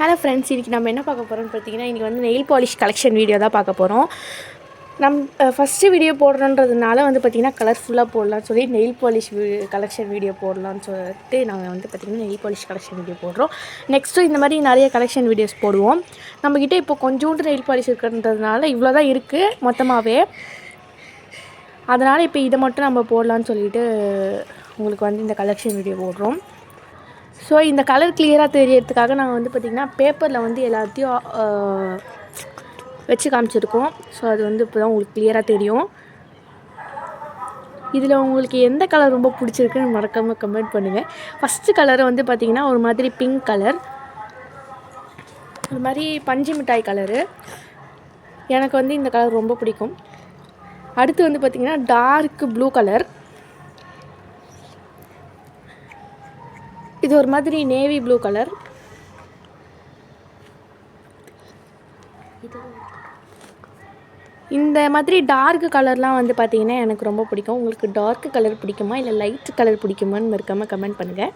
Hello friends, இன்றைக்கி நம்ம என்ன பார்க்க போகிறோம்னு பார்த்தீங்கன்னா, இன்றைக்கி வந்து நெயில் பாலிஷ் கலெக்ஷன் வீடியோ தான் பார்க்க போகிறோம். ஃபஸ்ட்டு வீடியோ போடுறோன்றதுனால வந்து பார்த்திங்கன்னா கலர்ஃபுல்லாக போடலான்னு சொல்லி நெயில் பாலிஷ் கலெக்ஷன் வீடியோ போடலான்னு சொல்லிட்டு நாங்கள் வந்து பார்த்திங்கன்னா நெயில் பாலிஷ் கலெக்ஷன் வீடியோ போடுறோம். நெக்ஸ்ட்டு இந்த மாதிரி நிறைய கலெக்ஷன் வீடியோஸ் போடுவோம். நம்மக்கிட்ட இப்போ கொஞ்சோண்டு நெயில் பாலிஷ் இருக்குன்றதுனால இவ்வளோ தான் இருக்குது மொத்தமாகவே. அதனால் இப்போ இதை மட்டும் நம்ம போடலான்னு சொல்லிட்டு உங்களுக்கு வந்து இந்த கலெக்ஷன் வீடியோ போடுறோம். ஸோ இந்த கலர் கிளியராக தெரியறதுக்காக நாங்கள் வந்து பார்த்திங்கன்னா பேப்பரில் வந்து எல்லாத்தையும் வச்சு காமிச்சிருக்கோம். ஸோ அது வந்து இப்போ தான் உங்களுக்கு கிளியராக தெரியும். இதில் உங்களுக்கு எந்த கலர் ரொம்ப பிடிச்சிருக்குன்னு மறக்காமல் கமெண்ட் பண்ணுங்கள். ஃபஸ்ட்டு கலரை வந்து பார்த்திங்கன்னா ஒரு மாதிரி பிங்க் கலர், ஒரு மாதிரி பஞ்சு மிட்டாய் கலரு. எனக்கு வந்து இந்த கலர் ரொம்ப பிடிக்கும். அடுத்து வந்து பார்த்திங்கன்னா டார்க் ப்ளூ கலர். இது ஒரு மாதிரி நேவி ப்ளூ கலர். இந்த மாதிரி டார்க் கலர்லாம் வந்து பார்த்திங்கன்னா எனக்கு ரொம்ப பிடிக்கும். உங்களுக்கு டார்க் கலர் பிடிக்குமா இல்லை லைட் கலர் பிடிக்குமான்னு மறக்காமல் கமெண்ட் பண்ணுங்கள்.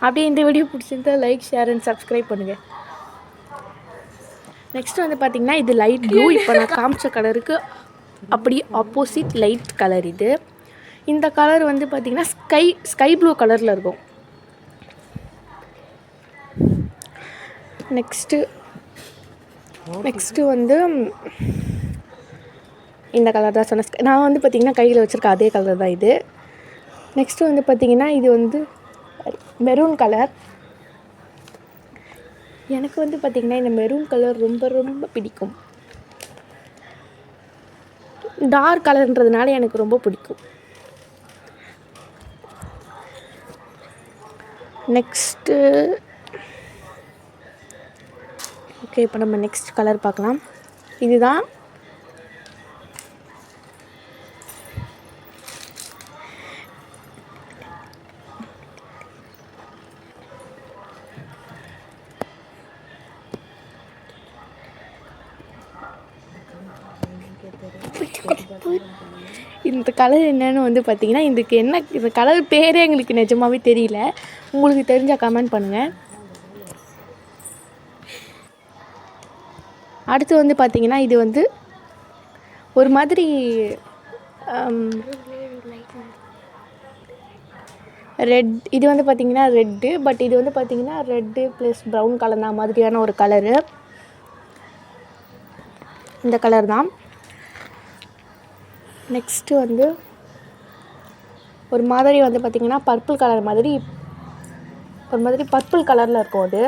அப்படியே இந்த வீடியோ பிடிச்சிருந்தா லைக், ஷேர் அண்ட் சப்ஸ்கிரைப் பண்ணுங்கள். நெக்ஸ்ட் வந்து பார்த்திங்கன்னா இது லைட் ப்ளூ. இப்போ நான் காமிச்ச கலருக்கு அப்படியே ஆப்போசிட் லைட் கலர் இது. இந்த கலர் வந்து பார்த்திங்கன்னா ஸ்கை ப்ளூ கலரில் இருக்கும். நெக்ஸ்ட்டு வந்து இந்த கலர் தான் சொன்னேன். நான் வந்து பார்த்திங்கன்னா கையில் வச்சுருக்க அதே கலர் தான் இது. நெக்ஸ்ட்டு வந்து பார்த்திங்கன்னா இது வந்து மெரூன் கலர். எனக்கு வந்து பார்த்திங்கன்னா இந்த மெரூன் கலர் ரொம்ப ரொம்ப பிடிக்கும். டார்க் கலர்ன்றதுனால எனக்கு ரொம்ப பிடிக்கும். நெக்ஸ்ட்டு ஓகே, இப்போ நம்ம நெக்ஸ்ட் கலர் பார்க்கலாம். இதுதான் இந்த கலர் என்னன்னு வந்து பார்த்திங்கன்னா இதுக்கு என்ன இந்த கலர் பேரே எங்களுக்கு நிஜமாகவே தெரியல. உங்களுக்கு தெரிஞ்சால் கமெண்ட் பண்ணுங்கள். அடுத்து வந்து பார்த்திங்கன்னா இது வந்து ஒரு மாதிரி ரெட். இது வந்து பார்த்திங்கன்னா ரெட்டு, பட் இது வந்து பார்த்திங்கன்னா ரெட்டு ப்ளஸ் ப்ரௌன் கலந்த மாதிரியான ஒரு கலரு. இந்த கலர் தான். நெக்ஸ்ட்டு வந்து ஒரு மாதிரி வந்து பார்த்திங்கன்னா பர்பிள் கலர் மாதிரி, ஒரு மாதிரி பர்பிள் கலரில் இருக்கும் அது.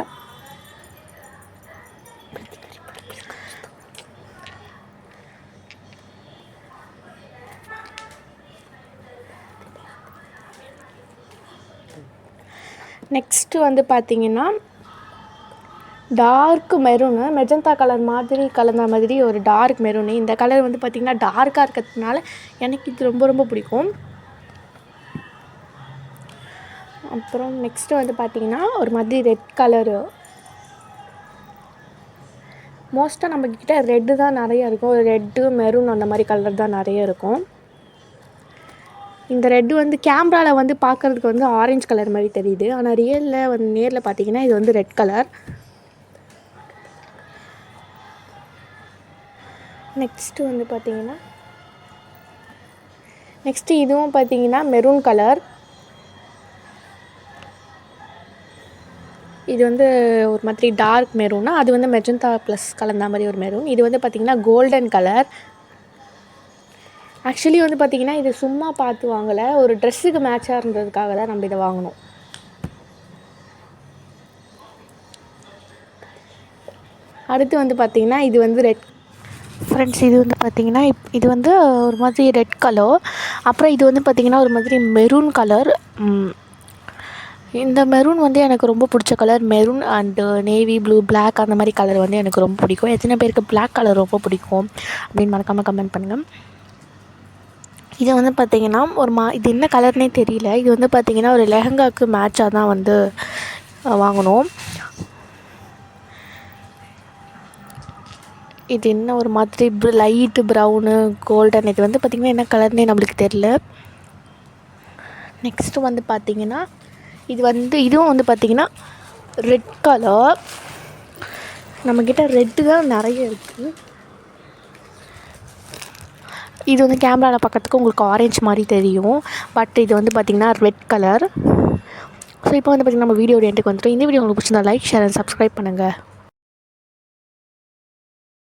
நெக்ஸ்ட்டு வந்து பார்த்திங்கன்னா டார்க் மெரூனு, மெஜந்தா கலர் மாதிரி கலந்த மாதிரி ஒரு டார்க் மெரூனு. இந்த கலர் வந்து பார்த்திங்கன்னா டார்க்காக இருக்கிறதுனால எனக்கு இது ரொம்ப ரொம்ப பிடிக்கும். அப்புறம் நெக்ஸ்ட்டு வந்து பார்த்திங்கன்னா ஒரு மாதிரி ரெட் கலரு. மோஸ்ட்டாக நம்மக்கிட்ட ரெட்டு தான் நிறைய இருக்கும். ரெட்டு மெரூன் அந்த மாதிரி கலர் தான் நிறைய இருக்கும். இந்த ரெட்டு வந்து கேமராவில் வந்து பார்க்குறதுக்கு வந்து ஆரஞ்சு கலர் மாதிரி தெரியுது, ஆனால் ரியலில் வந்து நேரில் பார்த்திங்கன்னா இது வந்து ரெட் கலர். நெக்ஸ்ட்டு வந்து பார்த்திங்கன்னா இதுவும் பார்த்திங்கன்னா மெரூன் கலர். இது வந்து ஒரு மாதிரி டார்க் மெரூனா, அது வந்து மெஜந்தா ப்ளஸ் கலந்த மாதிரி ஒரு மெரூன். இது வந்து பார்த்திங்கன்னா கோல்டன் கலர். ஆக்சுவலி வந்து பார்த்திங்கன்னா இது சும்மா பார்த்து வாங்கலை, ஒரு ட்ரெஸ்ஸுக்கு மேட்சாக இருந்ததுக்காக தான் நம்ம இதை வாங்கினோம். அடுத்து வந்து பார்த்திங்கன்னா இது வந்து ரெட் ஃப்ரெண்ட்ஸ். இது வந்து பார்த்திங்கன்னா இது வந்து ஒரு மாதிரி ரெட் கலர். அப்புறம் இது வந்து பார்த்திங்கன்னா ஒரு மாதிரி மெரூன் கலர். இந்த மெரூன் வந்து எனக்கு ரொம்ப பிடிச்ச colour. Maroon and navy blue, black அந்த மாதிரி கலர் வந்து எனக்கு ரொம்ப பிடிக்கும். எத்தனை பேருக்கு பிளாக் கலர் ரொம்ப பிடிக்கும் அப்படின்னு மறக்காமல் கமெண்ட் பண்ணுங்கள். இது வந்து பார்த்திங்கன்னா இது என்ன கலர்னே தெரியல. இது வந்து பார்த்திங்கன்னா ஒரு லெஹங்காவுக்கு மேட்சாக தான் வந்து வாங்கினோம். இது என்ன ஒரு மாதிரி லைட்டு ப்ரௌனு கோல்டன். இது வந்து பார்த்திங்கன்னா என்ன கலர்னே நம்மளுக்கு தெரியல. நெக்ஸ்ட்டு வந்து பார்த்திங்கன்னா இதுவும் வந்து பார்த்திங்கன்னா ரெட் கலர். நம்மக்கிட்ட ரெட்டு தான் நிறைய இருக்குது. இது வந்து கேமராவில் பார்க்கறதுக்கு உங்களுக்கு ஆரஞ்சு மாதிரி தெரியும், பட் இது வந்து பார்த்திங்கன்னா ரெட் கலர். ஸோ இப்போ வந்து பார்த்திங்கன்னா நம்ம வீடியோ எண்டுக்கு வந்துட்டோம். இந்த வீடியோ உங்களுக்கு பிடிச்சிருந்தா லைக், ஷேர் அண்ட் சப்ஸ்கிரைப் பண்ணுங்கள்.